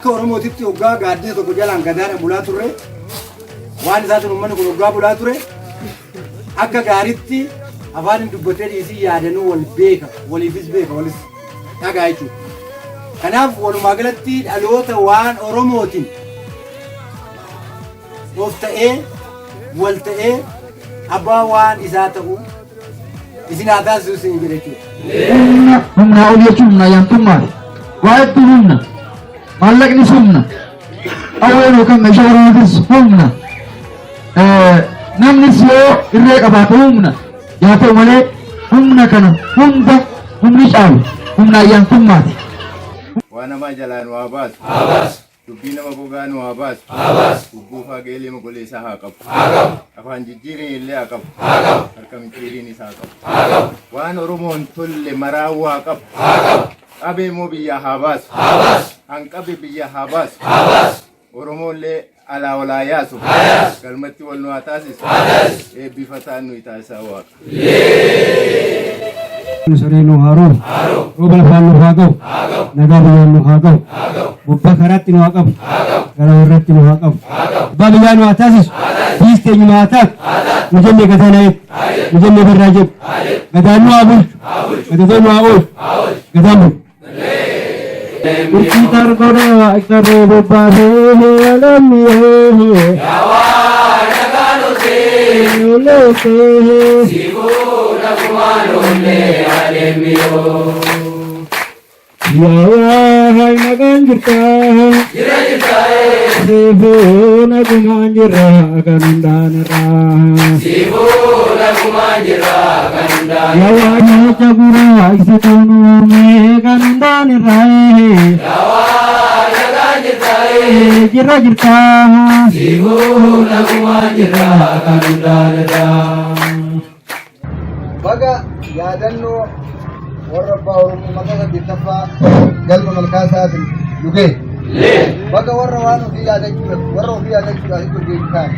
akka Oromootitti waggaa gaaddisa tokko jalaan gadaadhaan bulaa turre waan isaatu uummanni kun waggaa bulaa ture akka gaariitti afaan hin dubbatee dhiisii yaadanuu wal beeka waliifis beeka walis dhagaa jechuudha. Kanaaf walumaa galatti dhaloota waan Oromootiin of ta'ee wal ta'ee abbaa waan isaa ta'u isin haa taasisu isin jedhe jechuudha. Humna ol jechuun humna ayyaantummaati. Waa hedduu humna. Maallaqnis humna. Awween yookaan meeshaa Oromootis humna. Namnis yoo irree qabaate humna. Yaa ta'u malee humna kana hunda humni caalu humna ayyaantummaati. Waan namaa jalaan waa baasu. Dubbii nama gogaa nu haa baasu. Gugguufaa geelee mogoleessaa haa qabu. Afaan jijjiiriin illee haa qabu. Harka micciiriin isaa haa qabu. Waan Oromoon tolle maraawuu haa qabu. Qabee immoo biyyaa haa baasu. Hanqabe biyya haa baasu. Oromoollee alaa walaa yaasu. Galmatti wal nu haa taasisu. Eebbifataan nuyi taasisaa waaqa. Sareen nu haaroo roba lafaan nu haa qabu nagaa biyyaan nu haa qabu gubbaa karaatti nu haa qabu gara warratti nu haa qabu abbaa biyyaa nu haa taasisu biis teenyuma haa taatu nu jenne gadaa na eegu nu jenne birraa jedhu gadaan nu haa bulchu gadatoo nu haa oolchu gadaan bulu. Kursi targoodhaa qarree bobbaasee alamii yawaa nagaan osee Yawa hai nagaan jirta Sifu nagumaan jirra kanundaan irraa Yawa nyacha gura isituun uume kanundaan irraa Jirra jirta Sifu nagumaan jirra kanundaan irraa Baga yaadannoo warra abbaa Oromoo maqaa bittaffaa galma malkaasaatiin dhugee baga warra waan ofii yaadachuudhaaf itti urgeessu taane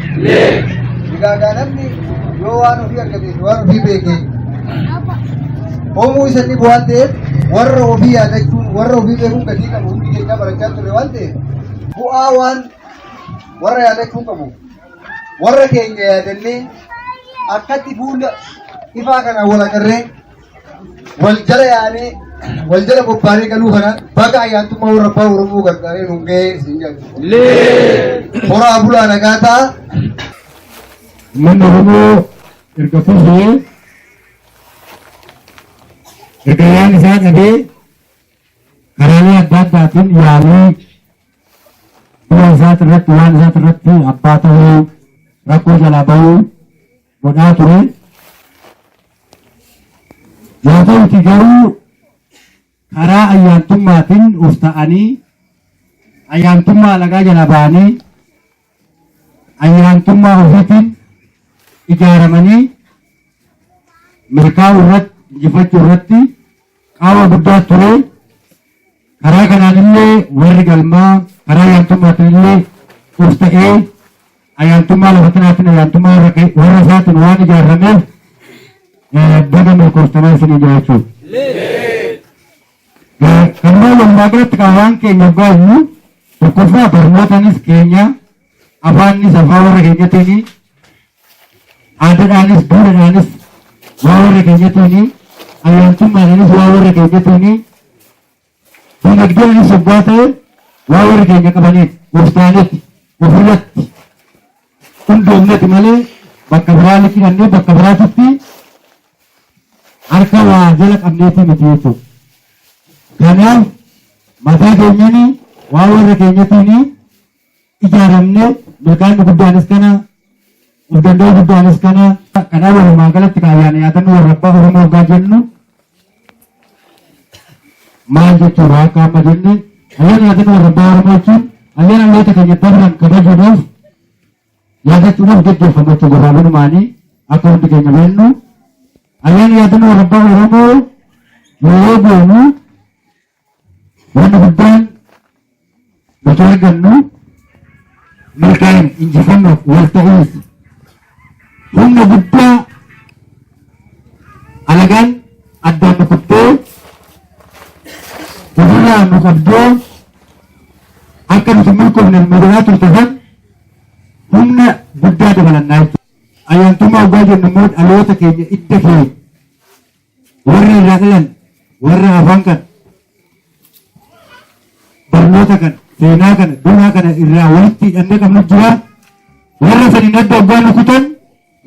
digaagaa namni yoo waan ofii argateef waan ofii beekee hoomuu isanii waan ta'eef warra ofii yaadachuun warra ofii beekuun gatii qabu hundi keenya barachaa turre waan ta'eef bu'aa waan warra yaadachuu qabu warra keenya yaadannee akkatti fuula ifaa kana wal agarree wal jala yaanee wal jala bobbaanee galuu kana baga ayyaantummaa warra abbaa Oromoo gargaaree nuun ga'ee isin jedhu. Horaa bulaa nagaa ta'a. Uummanni Oromoo erga fuudhee erga yaan isaa dhabee karaalee adda addaatiin yaalii biyya isaati irratti waan isaati irratti abbaa ta'uu rakkoo jalaa bahuu godhaa ture. Yaa ta'uti garuu karaa ayyaantummaatiin of ta'anii ayyaantummaa alagaa jala ba'anii ayyaantummaa ofiitiin ijaaramanii milkaa'uu irratti injifachuu irratti qaama guddaa ture. Karaa kanaan illee warri galmaa karaa ayyaantummaatiin illee of ta'ee ayyaantummaa lafa kanaatiin ayyaantummaa warra isaatiin waan ijaarameef baga milkooftanaa isinii jiraachuu. Kanneen walumaa galatti qaawwaan keenya gaa'u tokkoffaa barnootaanis keenya afaanis afaan warra keenyatiin aadaadhaanis duudhaadhaanis waa warra keenyatiin ayyaantummaadhaanis waa warra keenyatiin dinagdeedhaanis waggaa ta'e waa warra keenya qabaniif gooftaanitti ofirratti hundoomnetti malee bakka biraa liqinannee bakka biraatitti harka waa jala qabneetii miti jechuudha. Kanaaf mataa keenyanii waa warra keenyatiin ijaaramnee milkaa'inni guddaanis kana of danda'uu guddaanis kana kanaaf walumaa galatti kaayyaana yaadannoo warra abbaa Oromoo waggaa jennu maal jechuudha akka amma jenne ayyaana yaadannoo warra abbaa Oromoo jechuun ayyaana dhaloota keenya darban kabajuudhaaf yaadachuudhaaf gaggeeffamu jechuudha gabaabinumaanii akka hundi keenya beennu ayyaana yaadannoo warra abbaa Oromoo yoo goonu wanti guddaan nuti argannu milkaa'ina injifannoof wal ta'uus humna guddaa alagaan addaan nu kuttee ofirraa nu qabdee akka akka nuti milkoofne miidhagaa turte san humna guddaa dabalannaa jechuudha. Ayyaantummaa dhugaa jennu immoo dhaloota keenya idda keenya warra irraa dhalan warra afaan kan barnoota kan seenaa kana duudhaa kana irraa walitti hidhannee qabnu jira. Warra saniin adda dhugaa nu kutan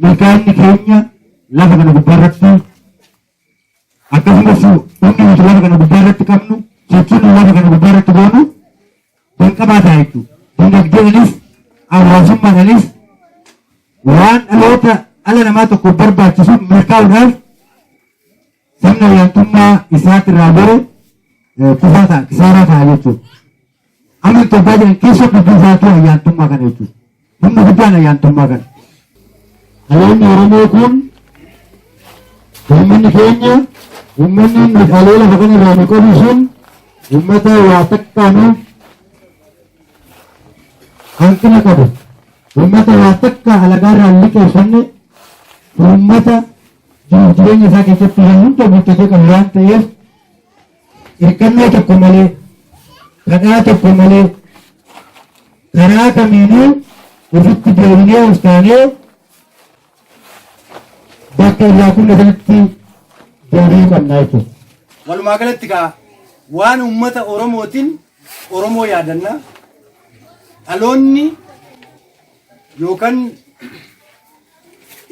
milkaa'inni keenya lafa kana gubbaa irratti akkasumas humni nuti lafa kana gubbaa irratti qabnu sochiin lafa kana gubbaa irratti goonu danqabaataa jechuudha. Dinagdeedhaanis hawaasummaadhaanis waan dhaloota dhala namaa tokko barbaachisu milkaa'uudhaaf sirna ayyaantummaa isaatti irraa bare kufaa ta'a kisaaraa ta'a jechuudha. Amma Itoophiyaa jiran keessa dubbii isaatu ayyaantummaa kana jechuudha. Humna guddaan ayyaantummaa kana. Dhaloonni Oromoo kun uummanni keenya uummanni meeshaalee lafa kana irraa nu qabu sun uummata waa takkaanuuf hanqina qabu. Uummata waa takka alagaa irraa liqeeffanne uummata jireenya isaa keessatti hunda guuttatee qabu waan ta'eef hirkannoo tokko malee kadhaa tokko malee karaa kamiinuu ofitti deebinee of taanee bakka irraa kunna sanatti deebi'uu qabnaa jechuudha. Walumaa galatti kaa waan uummata Oromootiin Oromoo yaadannaa dhaloonni yookaan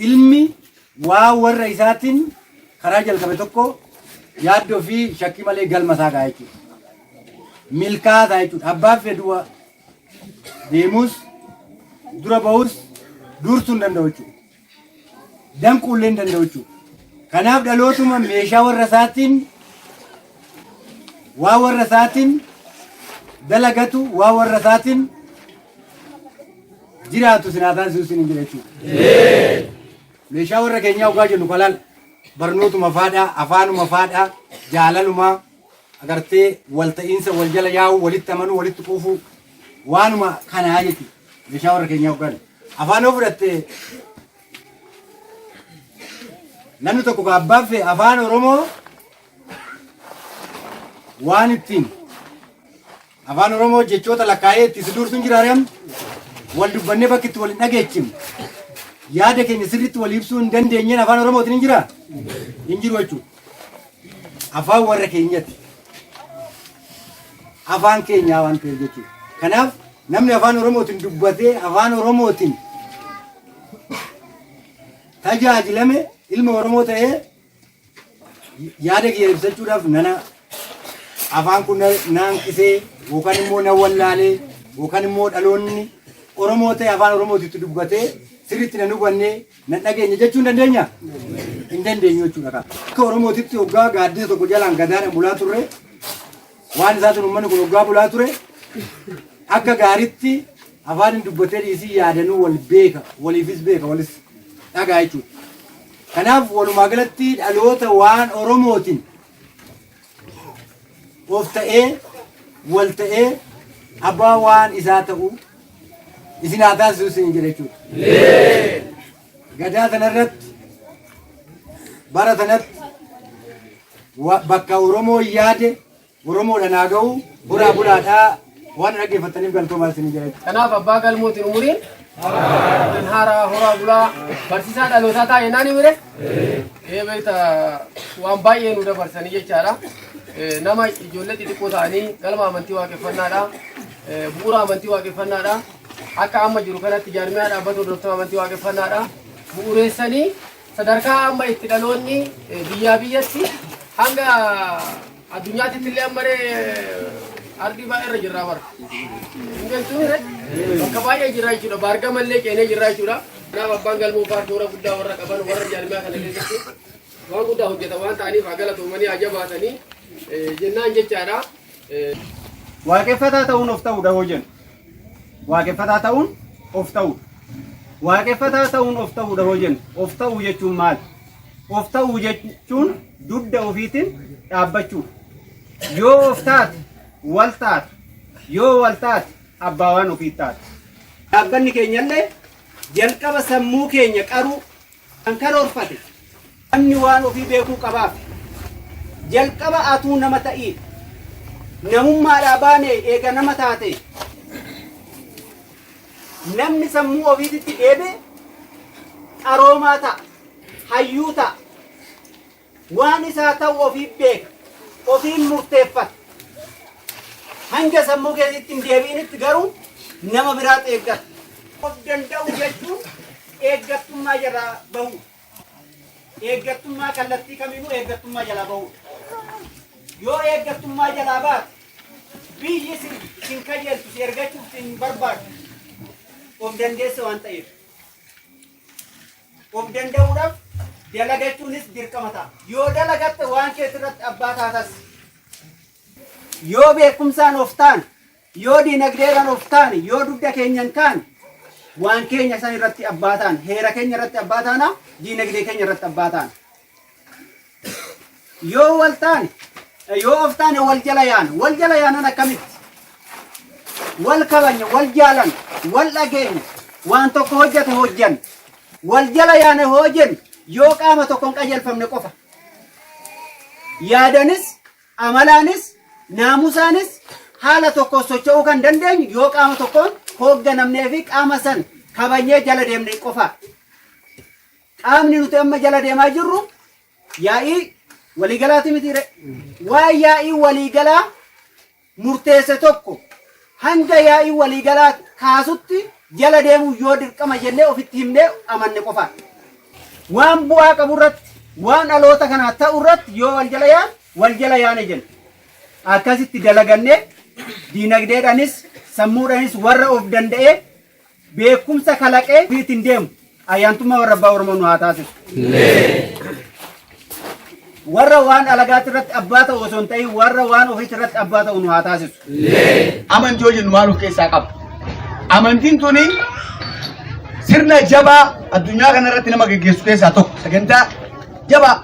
ilmi waa warra isaatiin karaa jalqabe tokko yaaddoo fi shakkii malee galma isaa ga'a jechuudha. Milkaa'aa jechuudha. Abbaaf fedhu deemus dura bahus dursuu hin danda'u jechuudha. Danquullee hin danda'u jechuudha. Kanaaf dhalootuma meeshaa warra isaatiin waa warra isaatiin dalagatu waa warra isaatiin jiraatu sinaataan si'u sin jira jechuudha. Meeshaa warra keenyaa dhugaa jennu kalaal barnootuma faadhaa afaanuma faadhaa jaalaluma agartee walta'iinsa wal jala yaa'u walitti amanuu walitti quufuu waanuma kanaa jechuudha. Meeshaa warra keenyaa dhugaa afaan of fudhattee namni tokko abbaan fee afaan Oromoo waan ittiin afaan Oromoo jechoota lakkaa'ee itti si dursuun jiraarem wal dubbannee bakki itti wal hin dhageechifne yaada keenya sirriitti wal ibsuu hin dandeenyeen afaan Oromootiin hin jiraa? Hin jiru jechuudha. Afaan warra keenyatti. Afaan keenyaa waan ta'eef jechuudha. Kanaaf namni afaan Oromootiin dubbatee afaan Oromootiin tajaajilame ilma Oromoo ta'ee yaada kiyya ibsachuudhaaf nana afaan kun naanqisee yookaan immoo na wallaalee yookaan immoo dhaloonni Oromoo ta'e afaan Oromootitti dubbatee sirriitti na hubannee na dhageenya jechuu hin dandeenya? Hin dandeenyu jechuudha. Akka Oromootitti hoggaa gaaddisa tokko jalaan gadaadhaan bulaa turre waan isaatiin uummanni kun hoggaa bulaa ture akka gaariitti afaan hin dubbatee dhiisii yaadanuu wal beeka waliifis beeka walis dhagaa jechuudha. Kanaaf walumaa galatti dhaloota waan Oromootiin of ta'ee wal ta'ee abbaa waan isaa ta'u isin haa taasisuu isin jedha jechuudha. Gadaa kanarratti bara kanatti bakka Oromoo yaade Oromoodhaan haa ga'u buraa bulaadhaa waan dhaggeeffataniif galtoomaa isin jedha. Kanaaf abbaa galmootiin umuriin haaraa horaa bulaa barsiisaa dhalootaa taa'ee naani mire beekta waan baay'ee nu dabarsanii jechaadha. Nama ijoollee xixiqqoo ta'anii galma amantii waaqeffannaadha. Bu'uura amantii waaqeffannaadha. Akka amma jiru kanatti jaarmiyaa dhaabbata hordoftoota amantii waaqeffannaadha. Bu'uureessanii sadarkaa amma itti dhaloonni biyyaa biyyatti hanga addunyaatti illee ammaree ardii baay'ee irra jirraa bara. Bakka baay'ee jirraa jechuudha. Baarga mallee qeenee jirraa jechuudha. Kanaaf abbaan galmoo paartii warra guddaa warra qaban warra jaarmiyaa kana keessatti waan guddaa hojjeta waan ta'aniif haa galatoomanii haa jabaatanii jennaan jechaadha. Waaqeffataa ta'uun of ta'uudha hoo jennu. Waaqeffataa ta'uun of ta'uudha. Waaqeffataa ta'uun of ta'uudha hoo jennu. Of ta'uu jechuun maali? Of ta'uu jechuun dugda ofiitiin dhaabbachuudha. Yoo of taate wal taate yoo wal taate abbaa waan ofii taate. Dhaabbanni keenyallee jalqaba sammuu keenya qaruu kan karoorfate namni waan ofii beekuu qabaaf jalqaba atuu nama ta'ii namummaadhaa baanee eega nama taate namni sammuu ofiitti dheebe qaroomaa ta'a, hayyuu ta'a. Waan isaa ta'u ofiif beeka, ofiin murteeffata. Hanga sammuu keessatti hin deebi'initti garuu nama biraa eeggata. Of danda'u jechuun eeggattummaa jalaa bahu. Eeggattummaa kallattii kamiinuu eeggattummaa jalaa bahu. Yoo eeggattummaa jalaa baate biyyi sin kajeeltu si ergachuuf sin barbaadu. Of dandeesse waan ta'eef. Of danda'uudhaaf dalagachuunis dirqama ta'a. Yoo dalagatte waan keessatti abbaa taatas. Yoo beekumsaan of taane, yoo diinagdeedhaan of taane, yoo dugda keenyan kaane waan keenya san irratti abbaa taana, heera keenya irratti abbaa taana, diinagdee keenya irratti abbaa taana. Yoo wal taane, yoo of taane wal jala yaanan akkamitti? Wal kabanya, wal jaalan, wal dhageenya, waan tokko hojjete hojjan, wal jala yaane hojjen yoo qaama tokkoon qajeelfamne qofa. Yaadanis, amalaanis, naamusaanis haala tokko socho'uu kan dandeenyu yoo qaama tokkoon hoogganamnee fi qaama san kabanyee jala deemne qofa. Qaamni nuti amma jala deemaa jirru yaa'ii waliigalaati mitiire. Waa yaa'ii waliigalaa murteesse tokko hanga yaa'ii waliigalaa kaasutti jala deemuu yoo dirqama jennee ofitti himnee amanne qofa. Waan bu'aa qabu irratti, waan dhaloota kanaa ta'u irratti yoo wal jala yaane jenna. Akkasitti dalagannee diinagdeedhaanis sammuudhaanis warra of danda'ee beekumsa kalaqee ittiin deemu ayyaantummaa warra abbaa Oromoo nu haa taasisu. Warra waan alagaatti irratti abbaa ta'u osoo hin ta'in warra waan ofiitti irratti abbaa ta'u nu haa taasisu. Amantii hojii nu maal of keessaa qaba? Amantiin tuni sirna jabaa addunyaa kana irratti nama geggeessu keessaa tokko. Sagantaa jabaa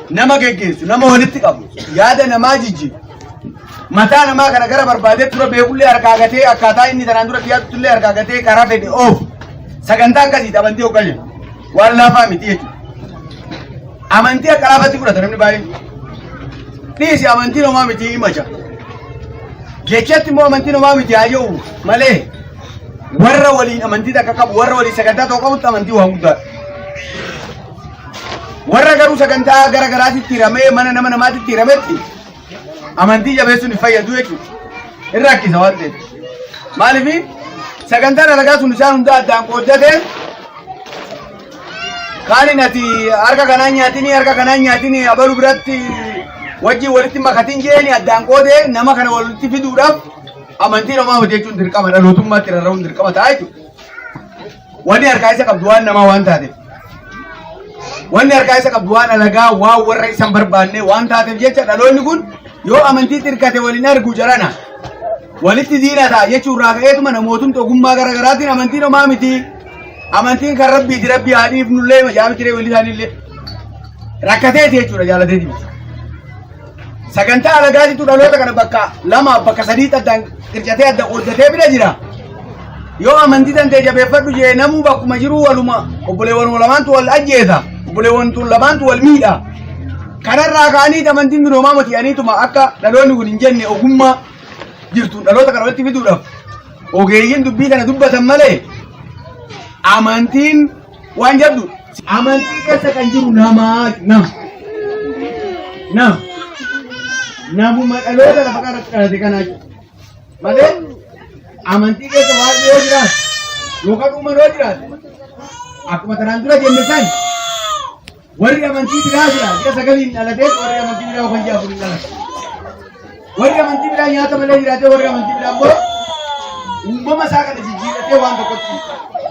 nama geggeessu, nama walitti qabu, yaada namaa jijjiiru. Mataa namaa kana gara barbaadee tura beekullee harkaa gatee akkaataa inni tanaan dura dhiyaatullee harkaa gatee karaa fedhe oofu. Sagantaa akkasiiti amantii hogganne waan laafaa miti jechuudha. Amantii akka laafatti fudhata namni baay'een. Dhiisi amantiin homaa miti himacha. Jechatti immoo amantiin homaa miti haa jiru malee warra waliin amantii akka qabu warra waliin sagantaa tokko qabutti amantii waan guddaadha. Warra garuu sagantaa gara garaatitti hiramee mana nama namaatitti hirametti amantii jabeessuun hin fayyadu jechuudha. Irra akkisa waan ta'eef. Maaliif sagantaan alagaa sun isaan hunda addaan qooddatee kaaniin ati harka kanaan nyaatini abaluu biratti wajjin walitti makatiin jeeni addaan qoodee nama kana walitti fiduudhaaf amantiin homaa hojii jechuun dirqama dhalootummaatti rarra'uun dirqama ta'a jechuudha. Wanni harkaa isa qabdu waan namaa waan taateef. Wanni harkaa isa qabdu waan alagaa waan warra isan barbaanne waan taateef jecha dhaloonni kun yoo amantii tirkate waliin argu jarana walitti diina ta'a jechuun raafa'eetuma namootni ogummaa gara garaatiin amantiin homaa miti. Amantiin kan rabbiiti rabbii haadhiif nullee jaami tiree walii isaaniillee rakkateeti jechuudha jaalateeti. Sagantaa alagaatitu dhaloota kana bakka lama bakka sadii addaan qircatee adda qooddatee bira jira. Yoo amantii tantee jabeeffadhu jee namuu bakkuma jiru waluma obboleewwan lamaantu wal ajjeesa. Obboleewwan lamaantu wal miidha. Kanarraa ka'anii amantiin kun homaa mati'aniituma akka dhaloonni kun hin jenne ogummaa jirtu dhaloota kana walitti fiduudhaaf ogeeyyiin dubbii kana dubbatan malee amantiin waan jabdu amantii keessa kan jiru namuma dhaloota lafa kanatti dhalate kanaa jiru malee amantii keessa waan yoo jiraate yookaan uumanoo jiraate akkuma kanaan dura jenne san warri amantii biraa jira jira sagaliin dhalatee warri amantii biraa kan jaafu hin dhalate warri amantii biraa nyaata malee jiraatee warri amantii biraa immoo uumama isaa kana jijjiiratee waan tokkotti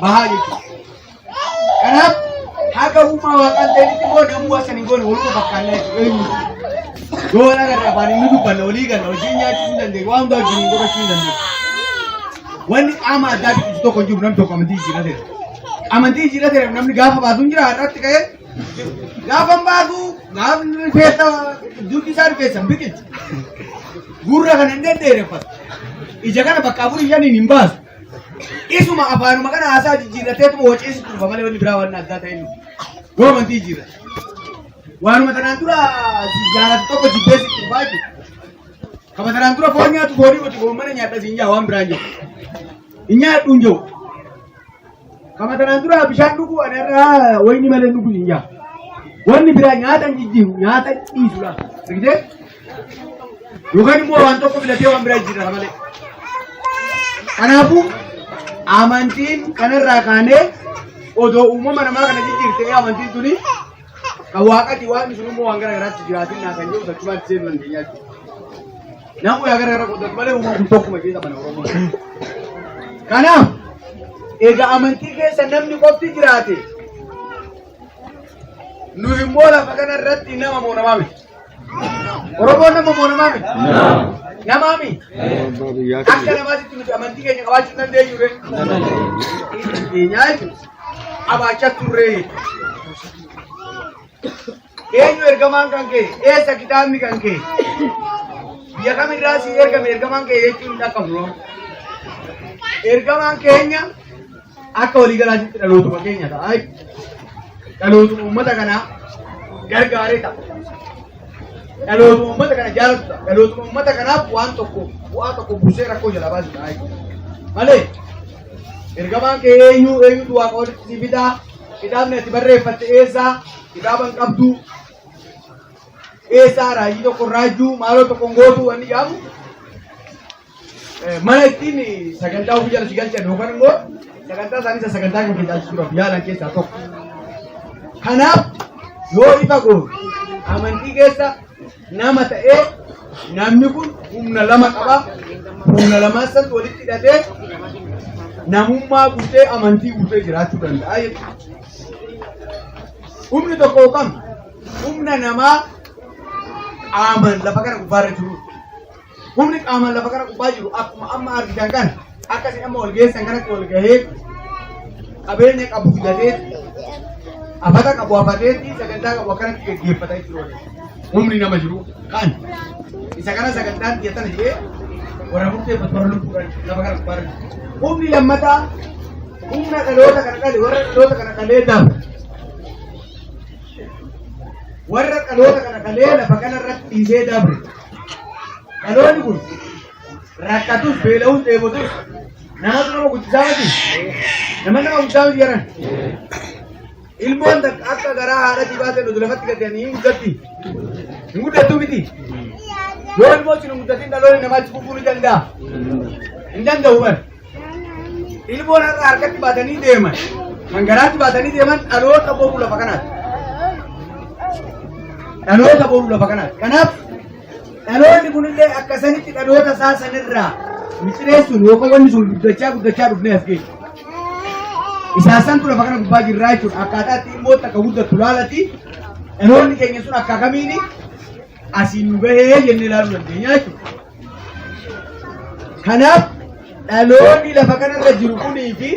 bahaa jechuudha. Kanaaf haga uumaa waaqaan ta'etti immoo namuu asan hin goone waluma fakkaannaa jechuudha. Yoo waan agarra afaan inni dubbanna walii ganna hojii nyaachuu hin dandeenye waan hundaa wajjin godhachuu hin dandeenye. Wanni qaama addaa biqilu tokko hin jiru namni tokko amantii jijjiirateera. Amantii jijjiirateera namni gaafa baasuun jira har'aatti ka'ee gaafa baasuu gaafni keessa dugdi isaa keessan biqilti. Gurra kana hin deddeereffatu. Ija kana bakka afurii shaniin hin baasu. Isuma afaanuma kana haasaa jijjiirateetu hoceessitu dhufa malee wanni biraa waan addaa ta'e yoo amantii jijjiirate. Waanuma tanaan dura jaalatu tokko jibbeessitu dhufaa jechuudha. Kama tanaan dura foon nyaatu foonii qoti gommana nyaadha siin jaa waan biraan jiru. Hin nyaadhu hin jiru. Kama tanaan dura bishaan dhuguu ani irraa wayni malee dhuguu hin jaa. Wanni biraa nyaata hin jijjiiru nyaata dhiisudha. Sigdee yookaan immoo waan tokko filatee waan biraa jijjiirra malee. Kanaafuu amantiin kanarraa kaanee odoo uumama namaa kana jijjiirtee amantiin tuni kan waaqati waaqni sun immoo waan gara garaatti jiraatin naa kan jedhu sachumaan seenuu dandeenya jechuudha. Namuu yaa gara gara qoodatu malee uumama kun tokkuma keessa mana Oromoo. Kanaaf egaa amantii keessa namni qofti jiraate nu immoo lafa kanarratti nama moo namaa miti. Oromoon nama moo namaa miti. Namaa miti. Akka namaatitti nuti amantii keenya qabaachuu dandeenyu ree. Keenyaa jechuudha. Abaachaa turree. Eenyu ergamaan kan kee? Eessa kitaabni kan kee? Biyya kamirraa si ergame ergamaan kee jechuun hin dhaqqabnu. Ergamaan keenya akka waliigalaatti dhalootuma keenya ta'a. Dhalootuma uummata kanaa gargaaree ta'a. Dhalootuma uummata kana jaalatu ta'a. Dhalootuma uummata kanaaf waan tokko bu'aa tokko buusee rakkoo jala baasu ta'a. Malee ergamaan kee eenyutu waaqa walitti si fidaa? Kitaabni ati barreeffatte eessaa? Kitaaba hin qabdu. Eessaa raajii tokko raajuu maaloo tokko gootu wanni jaamu. Mana ittiin sagantaa ofii jala si galchan yookaan immoo sagantaa isaanii sagantaa kan keessaa yaalan keessaa tokko. Kanaaf yoo ifa goone amantii keessa nama ta'ee namni kun humna lama qaba. Humna lamaan sanatti walitti hidhatee namummaa guutee amantii guutee jiraachuu danda'a jechuudha. Humni tokko kam humna namaa qaamaan lafa kana gubbaarra jiru. Humni qaamaan lafa kana gubbaa jiru akkuma amma argitan kana akkasii amma wal geessan kanatti wal gahee qabeenya qabu filatee afata qabu afateetti sagantaa qabu akkanatti gaggeeffata jechuudha. Humni nama jiru kan isa kana sagantaan dhiyeessana jedhee warra murteeffatu warra lubbuudhaan lafa kana gubbaarra jiru. Humni lammataa humna dhaloota kana dhale warra dhaloota kana dhalee dabre. Warra dhaloota kana dhalee lafa kanarratti dhiisee dabre. Dhaloonni kun rakkatus beela'uus dheebotus nama guddisaa miti. Nama guddisaa miti jedhan. Ilmoon akka garaa haadhatii baatee nuti lafatti gadanii hin guddatti. Hin guddattuu miti. Yoo ilmoo sin hin guddatiin dhaloonni namaatti kufuu ni danda'a. Hin danda'u bara. Ilmoon har'a harkatti baatanii deeman. Kan garaatti baatanii deeman dhaloota booruu lafa kanaati. Dhaloota booruu lafa kanaati. Kanaaf dhaloonni kunillee akkasanitti dhaloota isaa sanirraa micireessuun yookaan wanni sun guddachaa dhufnee as geessu. Isaasantu lafa kana gubbaa jirraa jechuudha. Akkaataa itti immoo akka guddatu laalati dhaloonni keenya sun akka kamiini asiin nu bahee jennee ilaaluu dandeenya jechuudha. Kanaaf dhaloonni lafa kanarra jiru kunii fi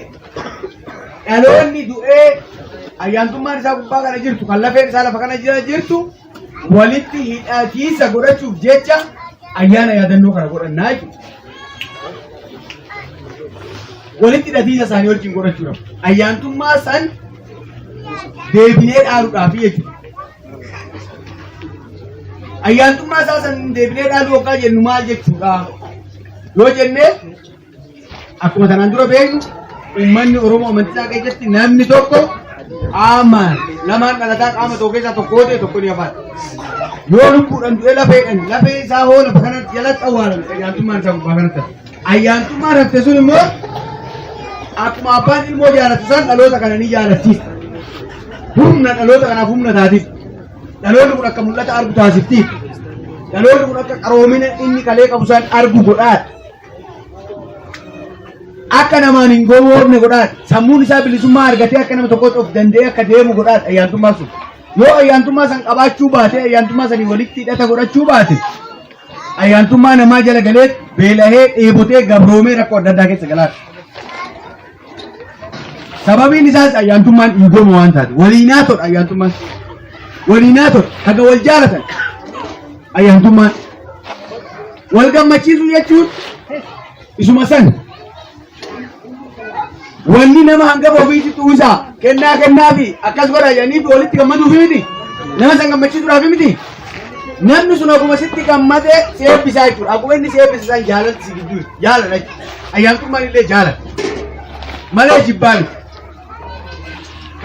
dhaloonni du'ee ayyaantummaan isaa gubbaa kana jirtu kan lafeen isaa lafa kana jira jirtu walitti hidhatiisa godhachuuf jecha ayyaana yaadannoo kana godhannaa jechuudha. Walitti hidhatiisa isaanii wajjin godhachuudhaaf ayyaantummaa san deebinee dhaaluudhaaf jechuudha. Ayyaantummaa isaa san deebinee dhaaluu yookaan jennu maal jechuudha? Yoo jennee akkuma tanaan dura beeknu uummanni Oromoo amantiisaa keessatti namni tokko qaamaan lamaan dhalataa qaama tokko keessaa tokko ta'e tokko ni hafaadha. Yoo lubbuudhaan du'e lafee isaa hoo lafa kanatti jalatti awwaalame ayyaantummaan isaa gubbaa kanatti. Ayyaantummaan hafte sun immoo akkuma abbaan ilmoo jaalatu san dhaloota kana ni jaalachiisa. Humna dhaloota kanaaf humna taatiif. Dhaloonni kun akka mul'ata argu taasiftiif. Dhaloonni kun akka qaroomina inni kalee qabu san argu godhaadha. Akka namaan hin gowwoofne godhaadha. Sammuun isaa bilisummaa argatee akka nama tokkotti of danda'ee akka deemu godhaadha ayyaantummaa sun. Yoo ayyaantummaa san qabaachuu baate ayyaantummaa sanii walitti hidhata godhachuu baate ayyaantummaa namaa jala galee beelahee dheebotee gabroomee rakkoo adda addaa keessa galaadha. Sababiin isaas ayyaantummaan dhiigooma waan taate waliinaa todha ayyaantummaan. Waliinaa todha haga wal jaalatan ayyaantummaan. Wal gammachiisuu jechuun isuma san. Wanni nama hangaba ofiitti tuusaa kennaa fi akkas godha jedhanii fi walitti gammaduuf miti. Nama san gammachiisuudhaaf miti. Namni sun akkuma sitti gammadee si eebbisaa jechuudha. Akkuma inni si eebbisa san jaalatti si gidduu jaalala jechuudha. Ayyaantummaan illee jaalala. Malee jibbaa miti.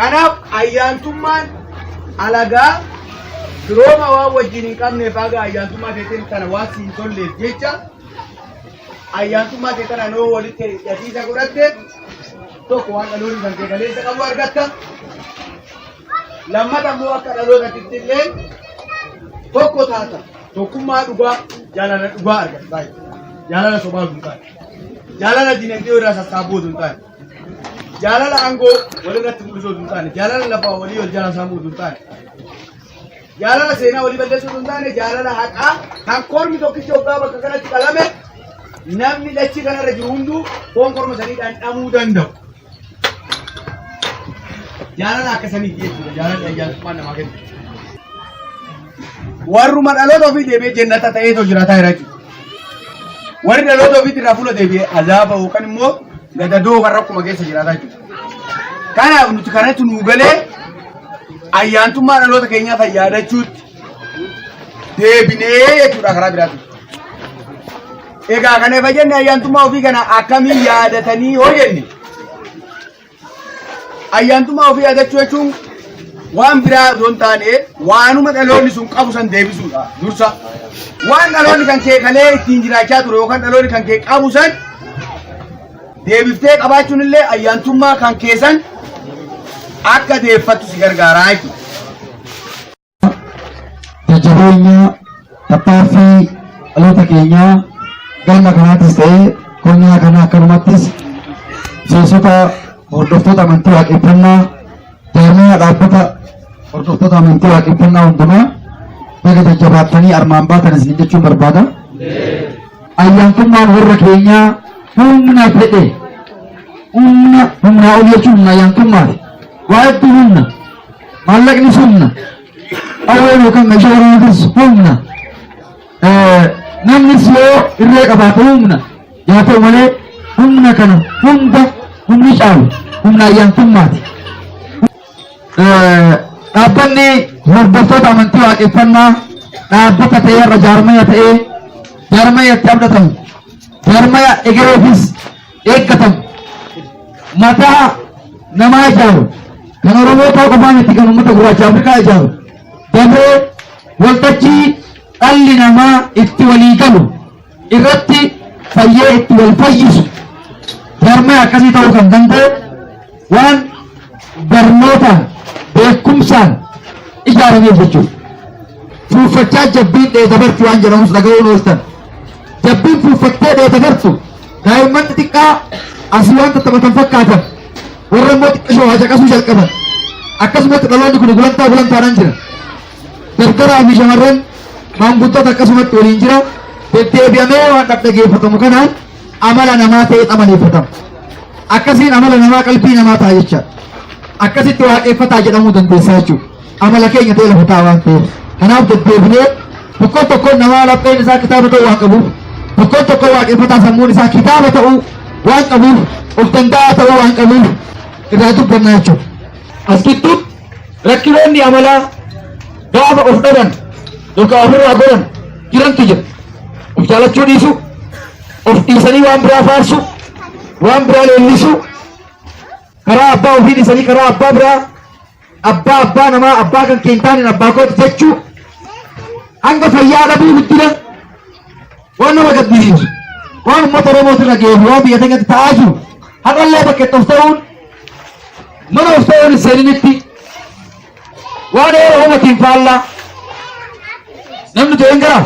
Kanaaf ayyaantummaan alagaa firooma waan wajjin hin qabneef haga ayyaantummaa keetiin kana waan siin tolleef jecha ayyaantummaa kee kana noo walitti hidhatiisa godhatte tokko waan dhaloonni kan kee galeessa qabu argatta. Lammata immoo akka dhalootatti illee tokko taata tokkummaa dhugaa jaalala dhugaa argatta. Jaalala sobaa hin taane. Jaalala dinagdee irraa sassaaboo hin taane. Jaalala aangoo walirratti mul'isuu hin taane. Jaalala lafaa walii wal jala saamuu hin taane. Jaalala seenaa walii balleessuu hin taane. Jaalala haqaa kan kormi tokkicha waggaa bakka kanatti qalame namni dachii kanarra jiru hunduu foon korma saniidhaan dhamuu danda'u. Jaalala akkasanii jechuudha. Jaalala ayyaantummaan namaa kennu. Warruma dhaloota ofii deebi'ee jannata ta'eetoo jiraataa jira jechuudha. Warri dhaloota ofiitti irraa fuula deebi'ee azaaba yookaan immoo gadadoo kan rakkuma keessa jiraataa jechuudha. Kanaaf nuti kanatti nuu galee ayyaantummaa dhaloota keenyaa fayyadachuutti deebinee jechuudha karaa biraatti. Egaa kana ifa jenne ayyaantummaa ofii kana akkamiin yaadatanii hoo jenne ayyaantummaa ofii yaadachuu jechuun waan biraa osoo hin taane waanuma dhaloonni sun qabu san deebisuudha dursa. Waan dhaloonni kan kee kalee ittiin jiraachaa ture yookaan dhaloonni kan kee qabu san deebiftee qabaachuun illee ayyaantummaa kan keessan akka deeffattu si gargaaraa jechuudha. Jajjabeenya tattaaffii dhaloota keenyaa galma kanaatis ta'ee konyaa kana akkanumattis miseensota hordoftoota amantii waaqeffannaa jaarmiyaa dhaabbata hordoftoota amantii waaqeffannaa hundumaa baga jajjabaattanii armaan baatan isin jechuun barbaada. Ayyaantummaan warra keenyaa humna fedhe humnaa ol jechuun humna ayyaantummaati. Waa hedduu humna maallaqnis humna awween yookaan meeshaa waraanatis humna namnis yoo irree qabaate humna yaa ta'u malee humna kana hunda humni caalu humna ayyaantummaati. Dhaabbanni hordoftoota amantii waaqeffannaa dhaabbata ta'ee irra jaarmaya ta'ee jaarmaya itti abdatamu jaarmaya egereefis eeggatamu mataa namaa ijaaru kan Oromoo ta'uu qofaan itti kan uummata gurraacha Afrikaa ijaaru dabree waltajjii dhalli namaa itti walii galu irratti fayyee itti wal fayyisu jaarmaya akkasii ta'uu kan danda'e waan barnootaan beekumsaan ijaarameef jechuudha. Fuuffachaa jabbiin dhee dabartu waan jedhamus dhaga'uun ooltan. Jabbiin fuuffattee dhee dabartu daa'imman xixiqqaa asii waan tattaphatan fakkaatan warra immoo xiqqishoo hacaqasuu jalqaban. Akkasumatti dhaloonni kun gulantaadhaan jira. Dardaraa fi shamarran maanguddoota akkasumatti waliin jira. Deddeebi'amee waan dhaggeeffatamu kanaan amala namaa ta'ee xamaneeffatama. Akkasiin amala namaa qalbii namaa ta'a jecha. Akkasitti waaqeffataa jedhamuu dandeessaa jechuudha. Amala keenya ta'e lafa ta'a waan ta'eef. Kanaaf deddeebinee tokkoon namaa lapheen isaa kitaaba ta'uu waan qabuuf tokkoon waaqeffataa sammuun isaa kitaaba ta'uu waan qabuuf of danda'aa ta'uu waan qabuuf irraa dubbannaa jechuudha. As gidduutti rakkinoonni amalaa gaafa of dhaban yookaan ofirraa godhan jirantu jira. Of jaalachuu dhiisu, of dhiisanii waan biraa faarsu, waan biraa leellisu, karaa abbaa ofii dhiisanii karaa abbaa biraa abbaa namaa abbaa kan keentaanin abbaa kooti jechuu hanga fayyaa dhabuu guddina waan nama gaddisiisu waan uummata Oromootirra geessu waan biyya keenyatti ta'aa jiru haqallee bakkeetti of ta'uun mana of ta'uun hin seeninitti waan eeroo uummatiin faallaa namni ta'een garaa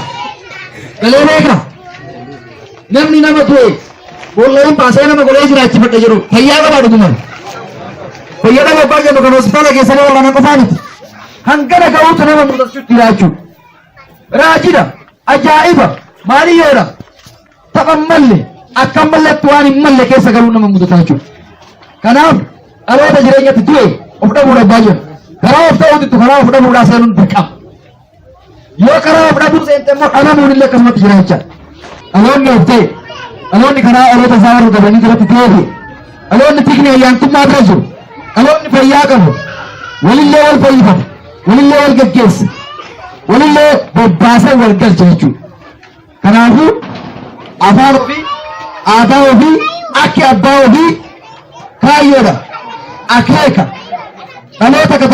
galee beeka namni nama tu'e boolleen baasee nama golee jiraachifadha jiru fayyaa qabaa dhugumaan fayyada abbaa jennu kan hospitaala keessanii wal'aana qofaa miti hangana ga'uutu nama mudachuu jiraachuudha. Raajida ajaa'iba maaliyyoodha tapha malle akka malletti waan hin malle keessa galuu nama mudataa jechuudha. Kanaaf dhaloota jireenyatti du'e of dhabuudha baay'een karaa of ta'uutittu karaa of dhabuudhaa seenuun dirqama. Yoo karaa of dhabuu seente immoo dhalamuun illee akkasumatti jiraachaa. Dhaloonni of ta'e dhaloonni karaa dhaloota isaa warra qabanii jalatti deebi'e dhaloonni tikni ayyaantummaa bira jiru dhaloonni fayyaa qabu walillee wal fayyifata walillee wal geggeessa. walillee bobbaasee wal galcha jechuudha. Kanaafuu afaan ofii aadaa ofii akka abbaa ofii kaayyoodha akeeka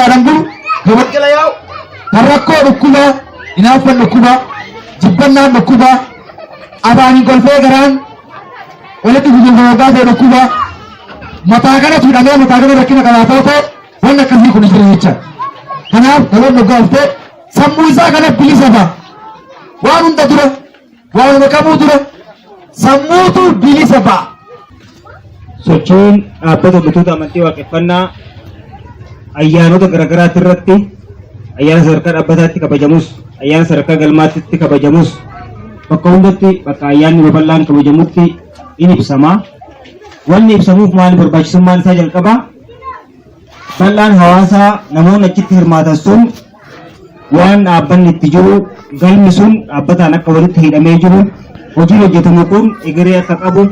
barbaadan kun gabal jala yaa'u kan rakkoo dhukkuba hinaaffan dhukkuba jibbannaan dhukkuba afaaniin kolfee garaan walitti gugurgaa ta'e dhukkuba mataa kana tuudhamee mataa kana rakkina qabaatoo ta'e wanni akkasii kun jira jecha. Kanaaf namoonni dhuggaaftee sammuu isaa kana bilisa ba'a. Waan hunda dura waan qabuu dura sammuutu bilisa ba'a. Sochiin dhaabbata hordoftoota amantii waaqeffannaa ayyaanota garaagaraati irratti ayyaana sadarkaa dhaabbataatti kabajamus ayyaana sadarkaa galmaatti kabajamus bakka hundatti bakka ayyaanni babal'aan kabajamutti in ibsama. Wanni ibsamuuf maali barbaachisummaan isaa jalqaba bal'aan hawaasaa namoonni achitti hirmaatan sun waan dhaabbanni itti jiru galmi sun dhaabbataan akka walitti hidhamee jiru hojiin hojjetamu kun egeree akka qabu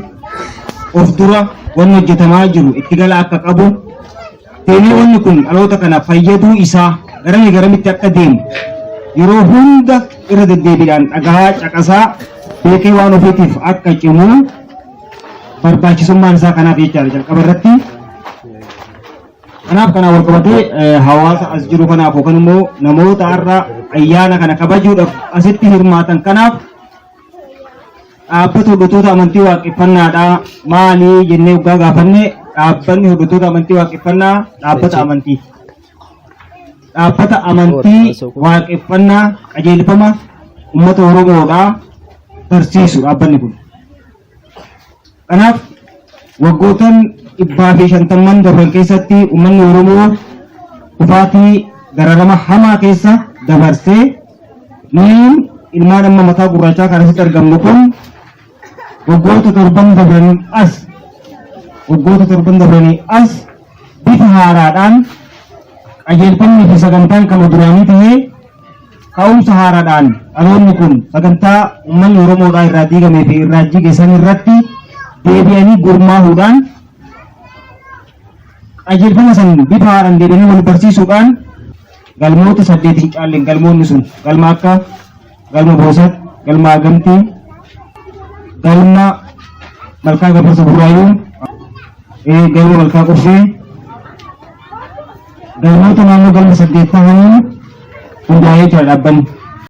of dura wanni hojjetamaa jiru itti gala akka qabu deemee wanni kun dhaloota kana fayyaduu isaa garamitti akka deemu yeroo hunda irra deddeebiidhaan dhagaa caqasaa beekee waan ofiitiif akka cimu barbaachisummaan isaa kanaaf jechaadha jalqaba irratti. Kanaaf kana wal qabatee hawaasa as jiru kanaaf yookaan immoo namoota har'a ayyaana kana kabajuudhaaf asitti hirmaatan kanaaf dhaabbata hordoftoota amantii waaqeffannaadhaa maali jennee waggaa gaafanne dhaabbanni hordoftoota amantii waaqeffannaa dhaabbata amantii. Dhaabbata amantii waaqeffannaa qajeelfama uummata Oromoodhaa barsiisu dhaabbanni kun. Kanaaf waggootan 150 darban keessatti uummanni Oromoo kufaatii dararama hamaa keessa dabarsee niin ilmaan amma mataa gurraachaa kan asitti argamnu kun waggoota 7 dabranii as bifa haaraadhaan qajeelfamni fi sagantaan kan duraanii ta'ee ka'umsa haaraadhaan dhaloonni kun sagantaa uummanni Oromoodhaa irraa diigamee fi irraa jigeessan irratti deebi'anii gurmaahuudhaan qajeelfama san bifa haaraan deebi'anii wal barsiisuudhaan galmoota 8 caalleen galmoonni sun galma akka galma Boosat, galma Agamtii, galma Malkaa Gafarsa Buraayuu, galma Malkaa Qorshee, galmoota naannoo galma 8 ta'anii hundaa'ee jira dhaabbanni.